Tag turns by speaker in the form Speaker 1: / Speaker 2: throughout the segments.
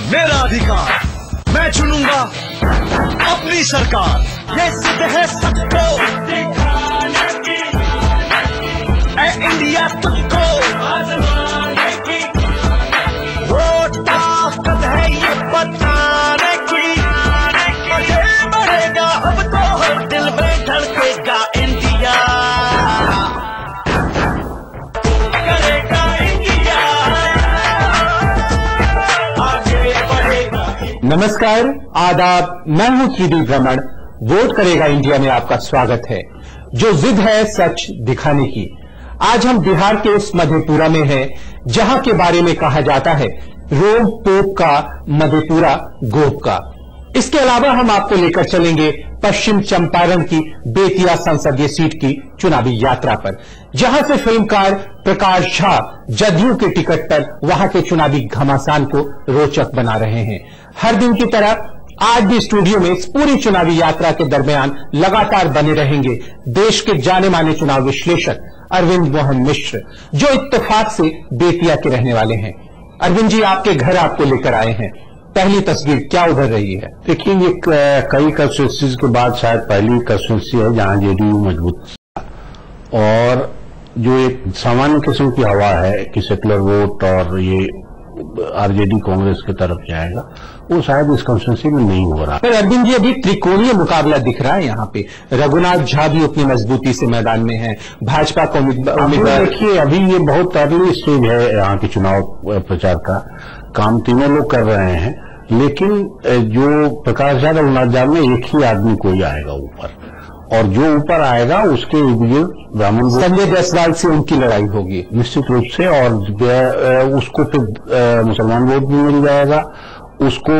Speaker 1: मेरा अधिकार, मैं चुनूंगा अपनी सरकार। ये सिद्ध है सबको दिखाने की, ऐ इंडिया तुझको आजमाने की। वो ताकत है ये बताने की, आगे बढ़ेगा अब तो हर दिल में धड़केगा इंडिया, करेगा इंडिया, आगे बढ़ेगा।
Speaker 2: नमस्कार, आदाब, मैं हूं त्रिदी भ्रमण। वोट करेगा इंडिया में आपका स्वागत है, जो जिद है सच दिखाने की। आज हम बिहार के उस मधेपुरा में हैं, जहां के बारे में कहा जाता है रोम पोप का, मधेपुरा गोप का। इसके अलावा हम आपको लेकर चलेंगे पश्चिम चंपारण की बेतिया संसदीय सीट की चुनावी यात्रा पर, जहां से फिल्मकार प्रकाश झा जदयू के टिकट पर वहां के चुनावी घमासान को रोचक बना रहे हैं। हर दिन की तरह आज भी स्टूडियो में इस पूरी चुनावी यात्रा के दरमियान लगातार बने रहेंगे देश के जाने माने चुनाव विश्लेषक अरविंद मोहन मिश्र, जो इत्तेफाक से बेतिया के रहने वाले हैं। अरविंद जी, आपके घर आपको लेकर आए हैं। पहली तस्वीर क्या उभर रही है?
Speaker 3: देखिए, ये कई कंस्टिट्यूंसी के बाद शायद पहली कंस्टिट्यूंसी है जहां जेडीयू मजबूत, और जो एक सामान्य किस्म की हवा है कि सेकुलर वोट और ये आरजेडी कांग्रेस की तरफ जाएगा, वो शायद इस कंस्टिट्यूंसी में नहीं हो रहा।
Speaker 2: पर अरविंद जी, अभी त्रिकोणीय मुकाबला दिख रहा है यहाँ पे। रघुनाथ झा भी उतनी मजबूती से मैदान में है, भाजपा को उम्मीदवार।
Speaker 3: देखिए, अभी ये बहुत अर्ली स्टेज है यहाँ के चुनाव प्रचार का, काम तीनों लोग कर रहे हैं, लेकिन जो प्रकाश झा रघुनाथ झा में एक ही आदमी कोई आएगा ऊपर, और जो ऊपर आएगा उसके इर्द ब्राह्मण
Speaker 2: संजय जायसवाल से उनकी लड़ाई होगी
Speaker 3: निश्चित रूप से, और उसको फिर मुसलमान वोट भी मिल जाएगा, उसको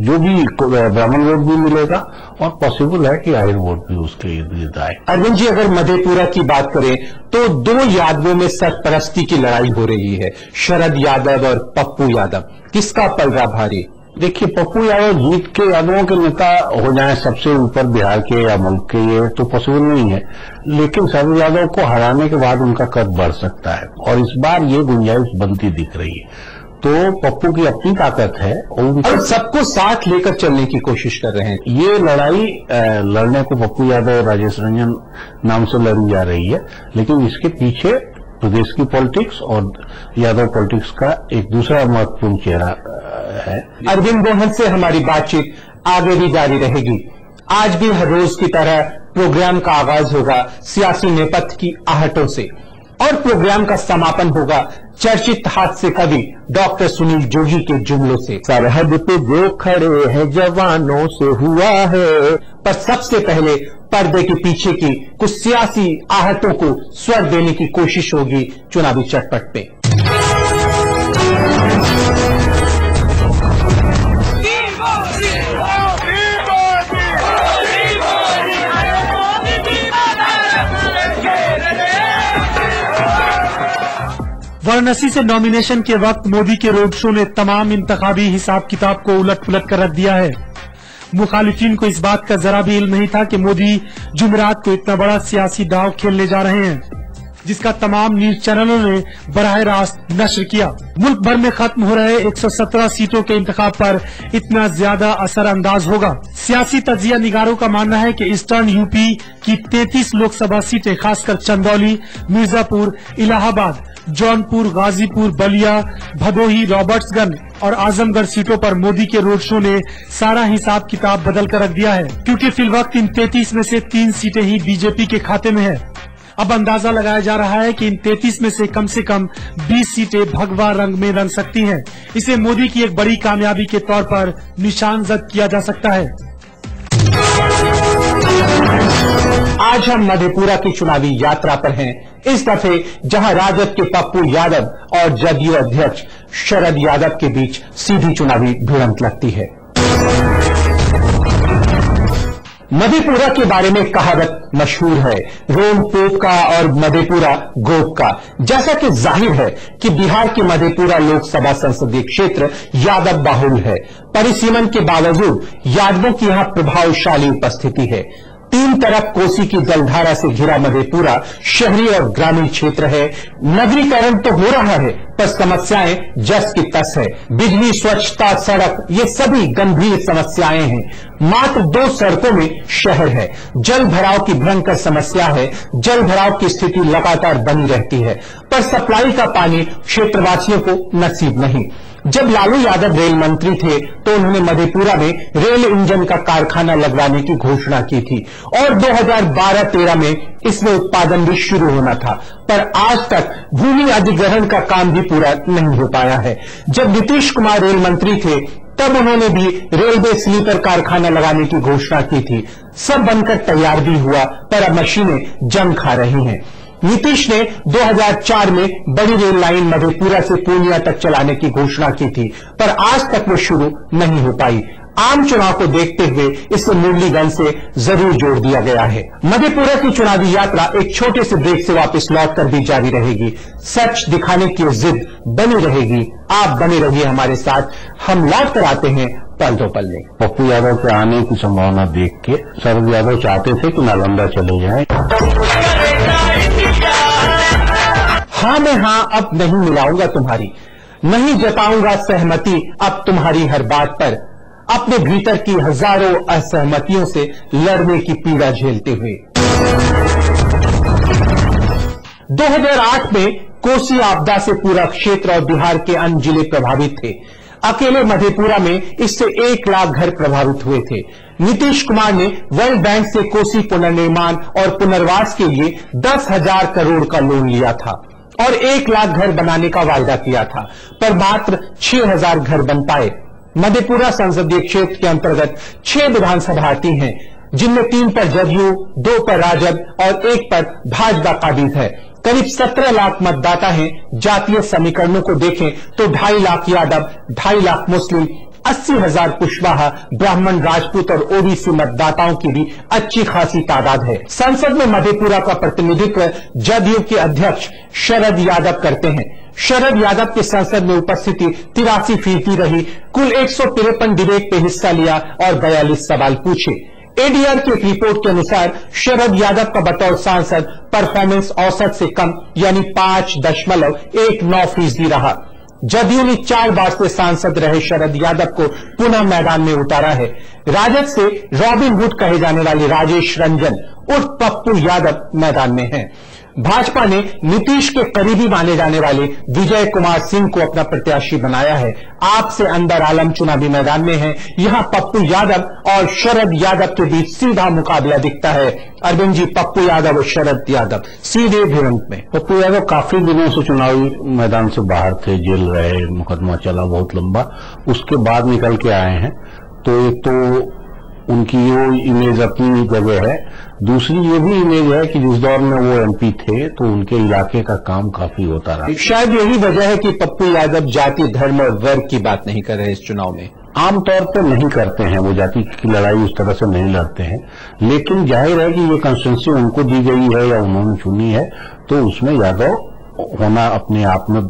Speaker 3: जो भी ब्राह्मण वोट भी मिलेगा, और पॉसिबल है कि आहिर वोट भी उसके इर्द गिर्द आए।
Speaker 2: अरविंद जी, अगर मधेपुरा की बात करें तो दो यादवों में सरपरस्ती की लड़ाई हो रही है, शरद यादव और पप्पू यादव। किसका पलड़ा भारी?
Speaker 3: देखिए, पप्पू यादव जीत के यादवों के नेता हो जाएं सबसे ऊपर बिहार के या मुल्क के, ये तो पॉसिबल नहीं है, लेकिन शरद यादव को हराने के बाद उनका कद बढ़ सकता है, और इस बार ये गुंजाइश बनती दिख रही है। तो पप्पू की अपनी ताकत है
Speaker 2: और सबको साथ लेकर चलने की कोशिश कर रहे हैं।
Speaker 3: ये लड़ाई लड़ने को पप्पू यादव और राजेश रंजन नाम से लड़ी जा रही है, लेकिन इसके पीछे प्रदेश की पॉलिटिक्स और यादव पॉलिटिक्स का एक दूसरा महत्वपूर्ण चेहरा है।
Speaker 2: अरविंद मोहन से हमारी बातचीत आगे भी जारी रहेगी। आज भी हर रोज की तरह प्रोग्राम का आगाज होगा सियासी नेपथ्य की आहटों से, और प्रोग्राम का समापन होगा चर्चित हास्य कवि डॉक्टर सुनील जोगी के जुमलों से।
Speaker 3: सरहद पे जो खड़े हैं जवानों से हुआ है।
Speaker 2: पर सबसे पहले पर्दे के पीछे की कुछ सियासी आहटों को स्वर देने की कोशिश होगी चुनावी चटपट पे।
Speaker 4: वाराणसी से नॉमिनेशन के वक्त मोदी के रोड शो ने तमाम इंतखाबी हिसाब किताब को उलट पुलट कर रख दिया है। मुखालिफिन को इस बात का जरा भी इल्म नहीं था कि मोदी जुमेरात को इतना बड़ा सियासी दांव खेलने जा रहे हैं, जिसका तमाम न्यूज चैनलों ने बराह रास्त नश्र किया। मुल्क भर में खत्म हो रहे 117 सीटों के इंतखाब पर इतना ज्यादा असरअंदाज होगा। सियासी तजिया निगारों का मानना है कि ईस्टर्न यूपी की 33 लोकसभा सीटें, खासकर चंदौली, मिर्जापुर, इलाहाबाद, जौनपुर, गाजीपुर, बलिया, भदोही, रॉबर्ट्सगंज और आजमगढ़ सीटों पर मोदी के रोड शो ने सारा हिसाब किताब बदल कर रख दिया है, क्योंकि फिलवक्त इन 33 में से 3 सीटें ही बीजेपी के खाते में है। अब अंदाजा लगाया जा रहा है कि इन 33 में से कम 20 सीटें भगवा रंग में रंग सकती हैं। इसे मोदी की एक बड़ी कामयाबी के तौर पर निशानजद किया जा सकता है।
Speaker 2: आज हम मधेपुरा की चुनावी यात्रा पर हैं, इस दफे जहां राजद के पप्पू यादव और जदयू अध्यक्ष शरद यादव के बीच सीधी चुनावी भिड़ंत लगती है। मधेपुरा के बारे में कहावत मशहूर है, रोम पोप का और मधेपुरा गोप का। जैसा कि जाहिर है कि बिहार के मधेपुरा लोकसभा संसदीय क्षेत्र यादव बाहुल है, परिसीमन के बावजूद यादवों की यहां प्रभावशाली उपस्थिति है। तीन तरफ कोसी की जलधारा से घिरा मधेपुरा शहरी और ग्रामीण क्षेत्र है। नगरीकरण तो हो रहा है पर समस्याएं जस की तस है। बिजली, स्वच्छता, सड़क, ये सभी गंभीर समस्याएं हैं। मात्र 2 सड़कों में शहर है। जल भराव की भयंकर समस्या है। जल भराव की स्थिति लगातार बनी रहती है पर सप्लाई का पानी क्षेत्रवासियों को नसीब नहीं। जब लालू यादव रेल मंत्री थे तो उन्होंने मधेपुरा में रेल इंजन का कारखाना लगवाने की घोषणा की थी और 2012-13 में इसमें उत्पादन भी शुरू होना था पर आज तक भूमि अधिग्रहण का काम भी पूरा नहीं हो पाया है। जब नीतीश कुमार रेल मंत्री थे तब उन्होंने भी रेलवे स्लीपर कारखाना लगाने की घोषणा की थी। सब बनकर तैयार भी हुआ पर अब मशीनें जंग खा रही हैं। नीतीश ने 2004 में बड़ी रेल लाइन मधेपुरा से पूर्णिया तक चलाने की घोषणा की थी पर आज तक वो शुरू नहीं हो पाई। आम चुनाव को देखते हुए इसे मुरलीगंज से जरूर जोड़ दिया गया है। मधेपुरा की चुनावी यात्रा एक छोटे से ब्रेक से वापस लौटकर भी जारी रहेगी। सच दिखाने की जिद बनी रहेगी। आप बने रहिए हमारे साथ। हम लौट कर आते हैं पल दो पल में।
Speaker 3: पप्पू यादव के आने की संभावना देख के शरद यादव चाहते थे कि नालंदा चले जाएं।
Speaker 2: हाँ में हाँ अब नहीं मिलाऊंगा तुम्हारी, नहीं जताऊंगा सहमति अब तुम्हारी हर बात पर। अपने भीतर की हजारों असहमतियों से लड़ने की पीड़ा झेलते हुए 2008 में कोसी आपदा से पूरा क्षेत्र और बिहार के अन्य जिले प्रभावित थे। अकेले मधेपुरा में इससे 1 लाख घर प्रभावित हुए थे। नीतीश कुमार ने वर्ल्ड बैंक से कोसी पुनर्निर्माण और पुनर्वास के लिए 10,000 करोड़ का लोन लिया था और 1 लाख घर बनाने का वायदा किया था पर मात्र 6,000 घर बन पाए। मधेपुरा संसदीय क्षेत्र के अंतर्गत 6 विधानसभा आती हैं जिनमें 3 पर जदयू, 2 पर राजद और 1 पर भाजपा काबिज है। करीब 17 लाख मतदाता हैं। जातीय समीकरणों को देखें तो 2.5 लाख यादव, 2.5 लाख मुस्लिम, 80,000 कुशवाहा, ब्राह्मण, राजपूत और ओबीसी मतदाताओं की भी अच्छी खासी तादाद है। संसद में मधेपुरा का प्रतिनिधित्व जदयू के अध्यक्ष शरद यादव करते हैं। शरद यादव की संसद में उपस्थिति 83% रही। कुल 153 डिबेट पे हिस्सा लिया और 42 सवाल पूछे। एडीआर की एक रिपोर्ट के अनुसार शरद यादव का बतौर सांसद परफॉर्मेंस औसत से कम यानी 5.19% रहा। जदयू ने 4 बार से सांसद रहे शरद यादव को पुनः मैदान में उतारा है। राजद से रॉबिन हुड कहे जाने वाले राजेश रंजन उर्फ पप्पू यादव मैदान में हैं। भाजपा ने नीतीश के करीबी माने जाने वाले विजय कुमार सिंह को अपना प्रत्याशी बनाया है। आप से अंदर आलम चुनावी मैदान में है। यहां पप्पू यादव और शरद यादव के बीच सीधा मुकाबला दिखता है। अरविंद जी, पप्पू यादव और शरद यादव सीधे भिड़ंत में।
Speaker 3: पप्पू यादव काफी दिनों से चुनावी मैदान से बाहर थे, जेल रहे, मुकदमा चला बहुत लंबा, उसके बाद निकल के आए हैं। तो एक तो उनकी वो इमेज अपनी जगह है, दूसरी ये भी इमेज है कि जिस दौर में वो एमपी थे तो उनके इलाके का काम काफी होता रहा।
Speaker 2: शायद यही वजह है कि पप्पू यादव जाति, धर्म और वर्ग की बात नहीं कर रहे इस चुनाव में।
Speaker 3: आमतौर पर नहीं करते हैं, वो जाति की लड़ाई उस तरह से नहीं लड़ते हैं, लेकिन जाहिर है कि ये कंस्टिट्यूंसी उनको दी गई है या उन्होंने चुनी है तो उसमें यादव होना अपने आप में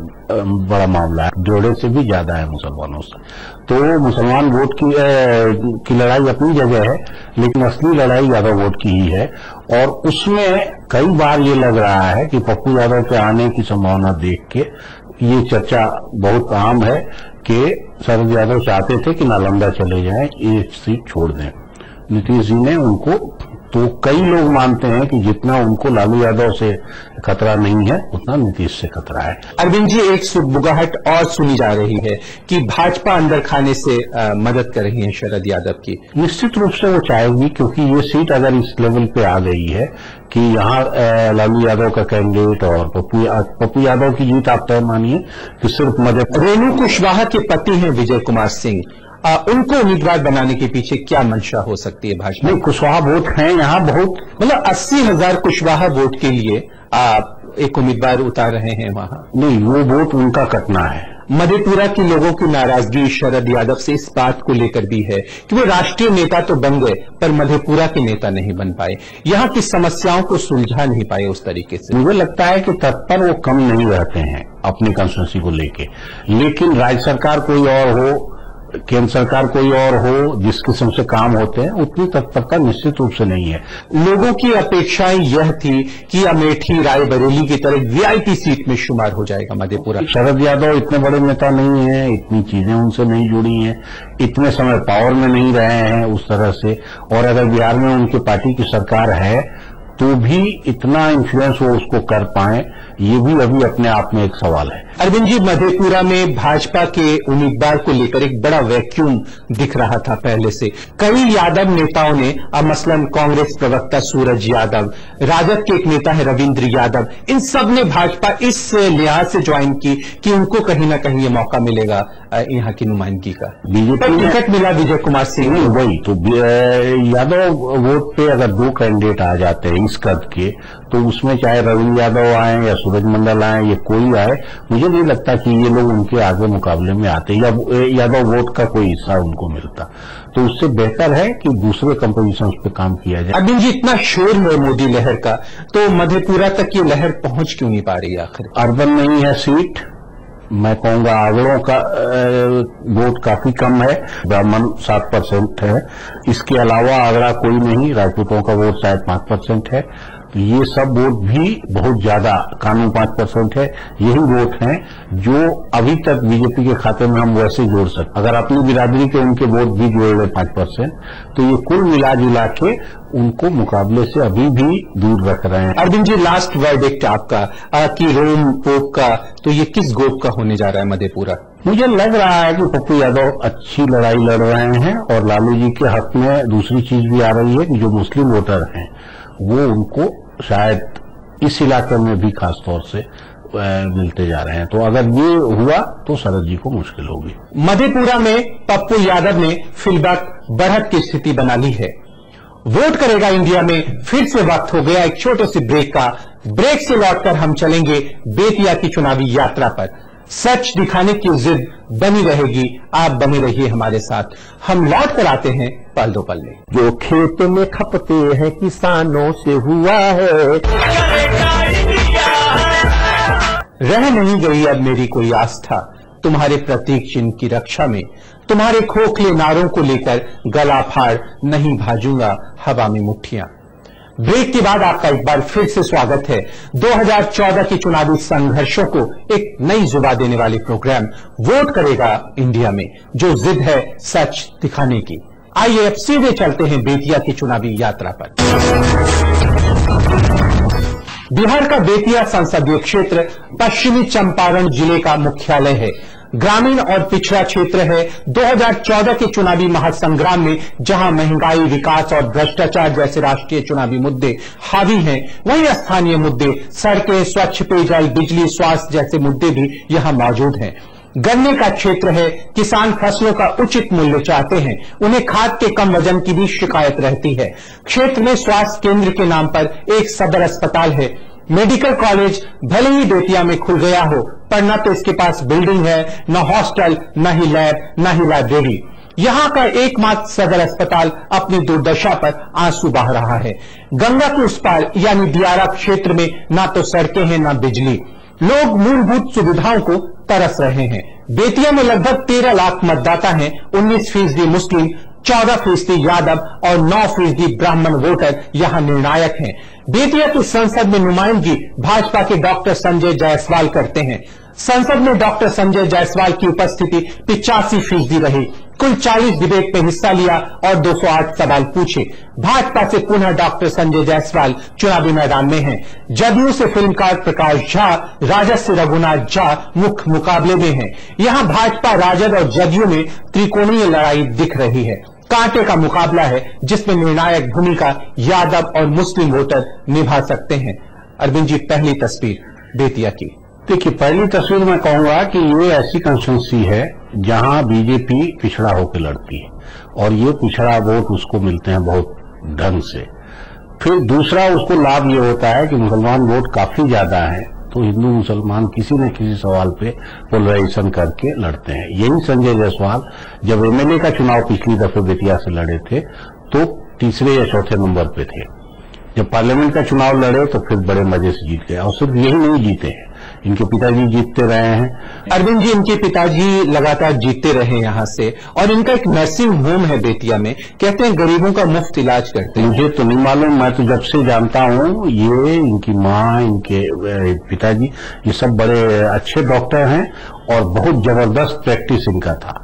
Speaker 3: बड़ा मामला है। जोड़े से भी ज्यादा है मुसलमानों से। तो मुसलमान वोट की लड़ाई अपनी जगह है, लेकिन असली लड़ाई यादव वोट की ही है। और उसमें कई बार ये लग रहा है कि पप्पू यादव के आने की संभावना देख के ये चर्चा बहुत आम है कि शरद यादव चाहते थे कि नालंदा चले जाएं, ये सीट छोड़ दें। नीतीश जी ने उनको, तो कई लोग मानते हैं कि जितना उनको लालू यादव से खतरा नहीं है उतना नीतीश से खतरा है।
Speaker 2: अरविंद जी, एक सुगबुगाहट और सुनी जा रही है कि भाजपा अंदर खाने से मदद कर रही है शरद यादव की।
Speaker 3: निश्चित रूप से वो चाहेगी, क्योंकि ये सीट अगर इस लेवल पे आ गई है कि यहाँ लालू यादव का कैंडिडेट और पप्पू यादव की जीत आप तय मानिए कि सिर्फ मदद।
Speaker 2: रेणु कुशवाहा के पति हैं विजय कुमार सिंह, उनको उम्मीदवार बनाने के पीछे क्या मंशा हो सकती है भाजपा?
Speaker 3: नहीं, कुशवाहा वोट हैं यहाँ बहुत,
Speaker 2: मतलब 80,000 कुशवाहा वोट के लिए आप एक उम्मीदवार उतार रहे हैं वहां।
Speaker 3: नहीं, वो वोट उनका कटना है।
Speaker 2: मधेपुरा के लोगों की नाराजगी शरद यादव से इस बात को लेकर भी है कि वो राष्ट्रीय नेता तो बन गए पर मधेपुरा के नेता नहीं बन पाए, यहाँ की समस्याओं को सुलझा नहीं पाए उस तरीके से।
Speaker 3: मुझे लगता है कि तत्पर वो कम नहीं रहते हैं अपनी कंस्टिट्यूंसी को लेके, लेकिन राज्य सरकार कोई और हो केंद्र सरकार कोई और हो जिस किस्म से काम होते हैं, उतनी तत्परता निश्चित रूप से नहीं है।
Speaker 2: लोगों की अपेक्षाएं यह थी कि अमेठी रायबरेली की तरह वीआईपी सीट में शुमार हो जाएगा मधेपुरा।
Speaker 3: शरद यादव इतने बड़े नेता नहीं है, इतनी चीजें उनसे नहीं जुड़ी हैं, इतने समय पावर में नहीं रहे हैं उस तरह से, और अगर बिहार में उनकी पार्टी की सरकार है तो भी इतना इन्फ्लुएंस वो उसको कर पाए, ये भी अभी अपने आप में एक सवाल है।
Speaker 2: अरविंद जी, मधेपुरा में भाजपा के उम्मीदवार को लेकर एक बड़ा वैक्यूम दिख रहा था पहले से। कई यादव नेताओं ने, मसलन कांग्रेस प्रवक्ता सूरज यादव, राजद के एक नेता है रविंद्र यादव, इन सब ने भाजपा इस लिहाज से ज्वाइन की कि उनको कहीं ना कहीं ये मौका मिलेगा यहाँ की नुमाइंदगी का।
Speaker 3: बीजेपी
Speaker 2: टिकट मिला विजय कुमार सिंह।
Speaker 3: वही तो यादव वोट पे अगर 2 कैंडिडेट आ जाते हैं इस कद के, तो उसमें चाहे रविंद्र यादव आए या सूरज मंडल आए या कोई आए, मुझे नहीं लगता कि ये लोग उनके आगे मुकाबले में आते या यादव वोट का कोई हिस्सा उनको मिलता। तो उससे बेहतर है कि दूसरे कंपोजिशन पे काम किया जाए।
Speaker 2: अरविंद जी, इतना शोर है मोदी लहर का, तो मधेपुरा तक ये लहर पहुंच क्यों नहीं पा रही आखिर?
Speaker 3: अर्बन नहीं है सीट, मैं कहूंगा आगड़ों का वोट काफी कम है, ब्राह्मण 7% है, इसके अलावा आगरा कोई नहीं, राजपूतों का वोट शायद 5% है। तो ये सब वोट भी बहुत ज्यादा, कानून 5% है, यही वोट हैं जो अभी तक बीजेपी के खाते में हम वैसे जोड़ सकते। अगर अपनी बिरादरी के उनके वोट भी जोड़ ले 5%, तो ये कुल मिला जुला के उनको मुकाबले से अभी भी दूर रख रहे हैं।
Speaker 2: अरविंद जी, लास्ट वर्डिक्ट आपका कि रोम पोप का, तो ये किस गोप का होने जा रहा है मधेपुरा?
Speaker 3: मुझे लग रहा है कि पप्पू यादव अच्छी लड़ाई लड़ रहे हैं और लालू जी के हक में दूसरी चीज भी आ रही है कि जो मुस्लिम वोटर हैं वो उनको शायद इस इलाके में भी खास तौर से मिलते जा रहे हैं। तो अगर ये हुआ तो शरद जी को मुश्किल होगी।
Speaker 2: मधेपुरा में पप्पू यादव ने फिलहाल बढ़त की स्थिति बना ली है। वोट करेगा इंडिया में फिर से वक्त हो गया एक छोटे से ब्रेक का। ब्रेक से लौटकर हम चलेंगे बेतिया की चुनावी यात्रा पर। सच दिखाने की जिद बनी रहेगी, आप बने रहिए हमारे साथ। हम लौट कर आते हैं पल दो पल में।
Speaker 5: जो खेत में खपते हैं किसानों से हुआ है,
Speaker 1: करेगा इंडिया।
Speaker 2: रह नहीं गई अब मेरी कोई आस्था तुम्हारे प्रतीक चिन्ह की रक्षा में। तुम्हारे खोखले नारों को लेकर गला फाड़ नहीं भाजूंगा हवा में मुट्ठियां। ब्रेक के बाद आपका एक बार फिर से स्वागत है 2014 के चुनावी संघर्षों को एक नई जुबा देने वाले प्रोग्राम वोट करेगा इंडिया में, जो जिद है सच दिखाने की। आइए अब सीधे चलते हैं बेतिया की चुनावी यात्रा पर। बिहार का बेतिया संसदीय क्षेत्र पश्चिमी चंपारण जिले का मुख्यालय है, ग्रामीण और पिछड़ा क्षेत्र है। 2014 के चुनावी महासंग्राम में जहां महंगाई, विकास और भ्रष्टाचार जैसे राष्ट्रीय चुनावी मुद्दे हावी हैं, वहीं स्थानीय मुद्दे सड़कें, स्वच्छ पेयजल, बिजली, स्वास्थ्य जैसे मुद्दे भी यहां मौजूद हैं। गन्ने का क्षेत्र है, किसान फसलों का उचित मूल्य चाहते हैं, उन्हें खाद के कम वजन की भी शिकायत रहती है। क्षेत्र में स्वास्थ्य केंद्र के नाम पर एक सदर अस्पताल है। मेडिकल कॉलेज भले ही बेतिया में खुल गया हो, पर न तो इसके पास बिल्डिंग है, न हॉस्टल, न ही लैब, न ही लाइब्रेरी। यहाँ का एकमात्र सदर अस्पताल अपनी दुर्दशा पर आंसू बहा रहा है। गंगा के उस पार यानी दियारा क्षेत्र में न तो सड़कें हैं न बिजली। लोग मूलभूत सुविधाओं को तरस रहे हैं। बेतिया में लगभग 13 लाख मतदाता हैं। 19% मुस्लिम, 14% यादव और 9% ब्राह्मण वोटर यहां निर्णायक हैं। बेतिया की संसद में नुमाइंदगी भाजपा के डॉक्टर संजय जायसवाल करते हैं। संसद में डॉक्टर संजय जायसवाल की उपस्थिति 85% रही। कुल 40 डिबेट में हिस्सा लिया और 208 सवाल पूछे। भाजपा से पुनः डॉक्टर संजय जायसवाल चुनावी मैदान में हैं। जदयू से फिल्मकार प्रकाश झा, राजद से रघुनाथ झा मुख्य मुकाबले में हैं। यहां भाजपा, राजद और जदयू में त्रिकोणीय लड़ाई दिख रही है। कांटे का मुकाबला है जिसमें निर्णायक भूमिका यादव और मुस्लिम वोटर निभा सकते हैं। अरविंद जी, पहली तस्वीर बेतिया की।
Speaker 3: देखिए, पहली तस्वीर मैं कहूंगा कि ये ऐसी कंस्टिट्यूंसी है जहां बीजेपी पिछड़ा होकर लड़ती है और ये पिछड़ा वोट उसको मिलते हैं बहुत ढंग से। फिर दूसरा उसको लाभ ये होता है कि मुसलमान वोट काफी ज्यादा है, तो हिंदू मुसलमान किसी न किसी सवाल पे पोलराइजेशन करके लड़ते हैं। यही संजय जायसवाल जब एमएलए का चुनाव पिछली दफे बेतिया से लड़े थे तो तीसरे या चौथे नंबर पे थे। जब पार्लियामेंट का चुनाव लड़े तो फिर बड़े मजे से जीत गए और सिर्फ यही नहीं जीते हैं, इनके पिताजी जीतते रहे हैं।
Speaker 2: अरविंद जी, इनके पिताजी लगातार जीतते रहे यहाँ से, और इनका एक नर्सिंग होम है बेतिया में, कहते हैं गरीबों का मुफ्त इलाज करते हैं।
Speaker 3: मुझे तो नहीं मालूम, मैं तो जब से जानता हूँ ये इनकी माँ, इनके पिताजी, ये सब बड़े अच्छे डॉक्टर हैं और बहुत जबरदस्त प्रैक्टिस इनका था।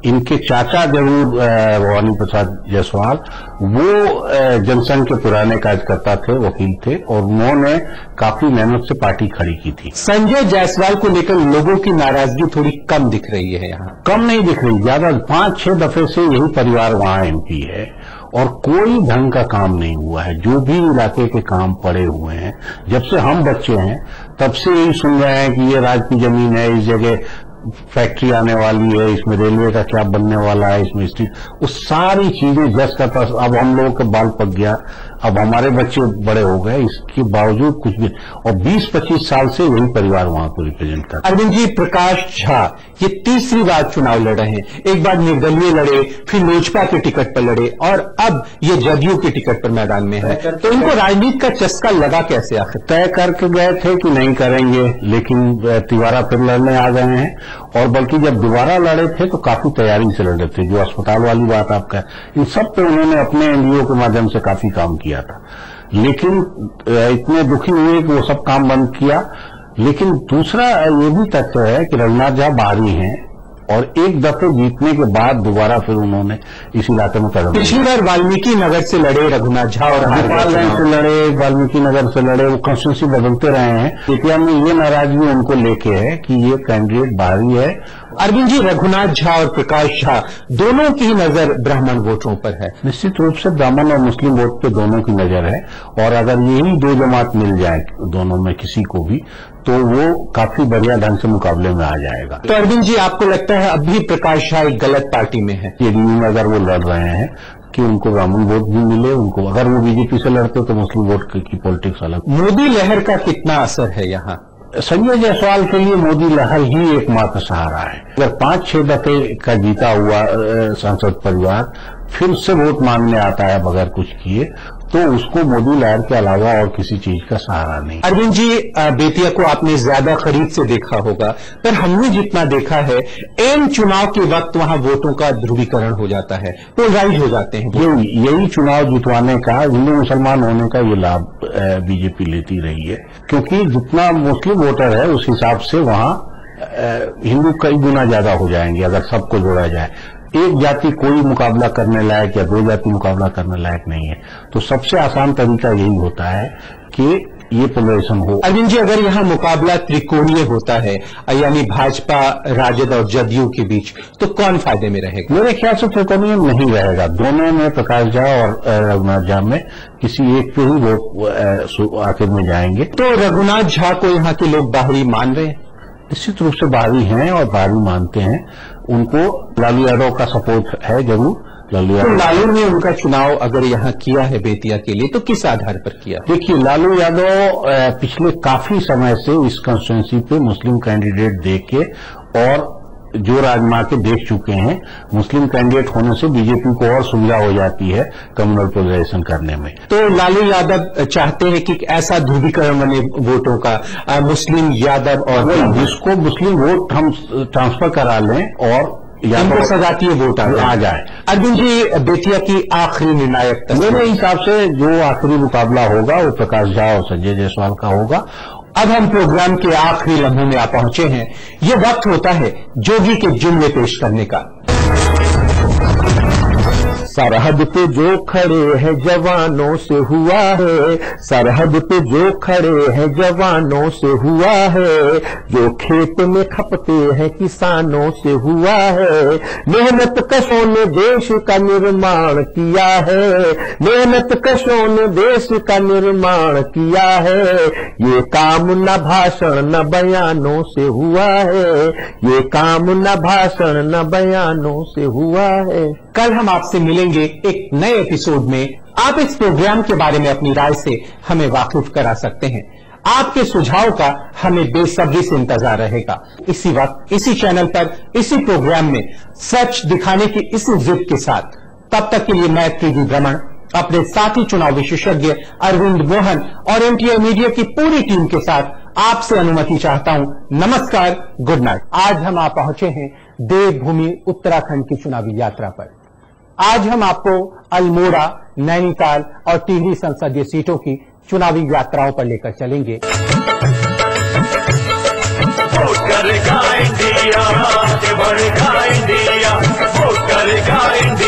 Speaker 3: इनके चाचा जरूर भवानी प्रसाद जायसवाल, वो जनसंघ के पुराने कार्यकर्ता थे, वकील थे, और उन्होंने काफी मेहनत से पार्टी खड़ी की थी।
Speaker 2: संजय जायसवाल को लेकर लोगों की नाराजगी थोड़ी कम दिख रही है यहाँ।
Speaker 3: कम नहीं दिख रही, ज्यादा 5-6 दफे से यही परिवार वहां एमपी है और कोई ढंग का काम नहीं हुआ है। जो भी इलाके के काम पड़े हुए हैं, जब से हम बच्चे हैं तब से यही सुन रहे हैं कि ये राज की जमीन है, इस जगह फैक्ट्री आने वाली है, इसमें रेलवे का क्या बनने वाला है, इसमें स्ट्रीट, वो सारी चीजें जस का तस। अब हम लोगों का बाल पक गया, अब हमारे बच्चे बड़े हो गए, इसके बावजूद कुछ भी। और 20-25 साल से यही परिवार वहां को रिप्रेजेंट करता है।
Speaker 2: अरविंद जी, प्रकाश झा ये तीसरी बार चुनाव लड़ रहे हैं। एक बार निर्दलीय लड़े, फिर लोजपा के टिकट पर लड़े, और अब ये जदयू के टिकट पर मैदान में है। तो इनको राजनीति का चस्का लगा कैसे? आखिर
Speaker 3: तय करके गए थे कि नहीं करेंगे, लेकिन तिवारा फिर लड़ने आ गए हैं। और बल्कि जब दोबारा लड़े थे तो काफी तैयारी से लड़े थे। जो अस्पताल वाली बात आपका, इन सब पे उन्होंने अपने एनजीओ के माध्यम से काफी काम किया था, लेकिन इतने दुखी हुए कि वो सब काम बंद किया। लेकिन दूसरा ये भी तथ्य है कि रघुनाथ झा बाहरी हैं और एक दफे जीतने के बाद दोबारा फिर उन्होंने इस इलाके में कदम।
Speaker 2: पिछली बार वाल्मीकि नगर से लड़े रघुनाथ झा और
Speaker 3: गोपालगंज से लड़े, वाल्मीकि नगर से लड़े, वो कॉन्स्टिट्यूंसी बदलते रहे हैं। बेतिया में ये नाराजगी उनको लेके है कि ये कैंडिडेट बाहरी है।
Speaker 2: अरविंद जी, रघुनाथ झा और प्रकाश झा दोनों की नजर ब्राह्मण वोटरों पर है।
Speaker 3: निश्चित रूप से ब्राह्मण और मुस्लिम वोट पे दोनों की नजर है, और अगर यही दो जमात मिल जाए दोनों में किसी को भी, तो वो काफी बढ़िया ढंग से मुकाबले में आ जाएगा।
Speaker 2: तो अरविंद जी, आपको लगता है अभी प्रकाश झा एक गलत पार्टी में है?
Speaker 3: जेडीयू में अगर वो लड़ रहे हैं कि उनको ब्राह्मण वोट भी मिले, उनको अगर वो बीजेपी से लड़ते तो मुस्लिम वोट की पॉलिटिक्स अलग।
Speaker 2: मोदी लहर का कितना असर है यहाँ?
Speaker 3: संजय जायसवाल के लिए मोदी लहर ही एकमात्र सहारा है। अगर 5-6 दफे का जीता हुआ सांसद परिवार फिर से वोट मांगने आता है बगैर कुछ किए, तो उसको मोदी लहर के अलावा और किसी चीज का सहारा नहीं।
Speaker 2: अरविंद जी, बेतिया को आपने ज्यादा करीब से देखा होगा, पर हमने जितना देखा है, एन चुनाव के वक्त वहां वोटों का ध्रुवीकरण हो जाता है, पोलराइज हो जाते हैं।
Speaker 3: यही चुनाव जितवाने का, हिंदू मुसलमान होने का ये लाभ बीजेपी लेती रही है, क्योंकि जितना मुस्लिम वोटर है उस हिसाब से वहां हिंदू कई गुना ज्यादा हो जाएंगे अगर सबको जोड़ा जाए। एक जाति कोई मुकाबला करने लायक या दो जाति मुकाबला करने लायक नहीं है। तो सबसे आसान तरीका यही होता है कि ये पोलराइजेशन हो।
Speaker 2: अरविंद जी, अगर यहाँ मुकाबला त्रिकोणीय होता है, यानी भाजपा, राजद और जदयू के बीच, तो कौन फायदे में रहेगा?
Speaker 3: मेरे ख्याल से त्रिकोणीय नहीं रहेगा। दोनों में, प्रकाश झा और रघुनाथ झा में किसी एक पे ही वोट आखिर में जाएंगे।
Speaker 2: तो रघुनाथ झा को यहाँ के लोग बाहरी मान रहे हैं?
Speaker 3: निश्चित रूप से बाहरी हैं और बाहरी मानते हैं। उनको लालू यादव का सपोर्ट है जरूर।
Speaker 2: लालू ने उनका चुनाव अगर यहाँ किया है बेतिया के लिए, तो किस आधार पर किया?
Speaker 3: देखिए, लालू यादव पिछले काफी समय से इस कॉन्स्टिट्यूंसी पे मुस्लिम कैंडिडेट देख के, और जो राजमा के देख चुके हैं, मुस्लिम कैंडिडेट होने से बीजेपी को और सुविधा हो जाती है कम्युनल पोलराइजेशन करने में।
Speaker 2: तो लालू यादव चाहते हैं कि ऐसा ध्रुवीकरण बने वोटों का, मुस्लिम, यादव, और
Speaker 3: जिसको मुस्लिम वोट हम ट्रांसफर करा लें और
Speaker 2: इनको सजातीय वोट आ जाए। अरविंद जी, बेतिया की आखिरी निर्णायक
Speaker 3: मेरे हिसाब से जो आखिरी मुकाबला होगा वो प्रकाश झा और संजय जायसवाल का होगा।
Speaker 2: अब हम प्रोग्राम के आखिरी लम्हों में आ पहुंचे हैं। ये वक्त होता है जोगी के जुमले पेश करने का।
Speaker 5: सरहद पे जो खड़े हैं जवानों से हुआ है, सरहद पे जो खड़े हैं जवानों से हुआ है, जो खेत में खपते हैं किसानों से हुआ है। मेहनत कशों ने देश का निर्माण किया है, मेहनत कशों ने देश का निर्माण किया है। ये काम न भाषण न बयानों से हुआ है, ये काम न भाषण न बयानों से हुआ है।
Speaker 2: कल हम आपसे मिलेंगे एक नए एपिसोड में। आप इस प्रोग्राम के बारे में अपनी राय से हमें वाकिफ करा सकते हैं। आपके सुझाव का हमें बेसब्री से इंतजार रहेगा। इसी वक्त, इसी चैनल पर, इसी प्रोग्राम में सच दिखाने की इसी जिद के साथ। तब तक के लिए मैं त्रिदी भ्रमण अपने साथी चुनाव विशेषज्ञ अरविंद मोहन और एनटीआई मीडिया की पूरी टीम के साथ आपसे अनुमति चाहता हूं। नमस्कार, गुड नाइट। आज हम आप पहुंचे हैं देवभूमि उत्तराखंड की चुनावी यात्रा पर। आज हम आपको अल्मोड़ा, नैनीताल और टिहरी संसदीय सीटों की चुनावी यात्राओं पर लेकर चलेंगे।
Speaker 1: वोट करेगा इंडिया, आगे बढ़ेगा इंडिया, वोट करेगा इंडिया।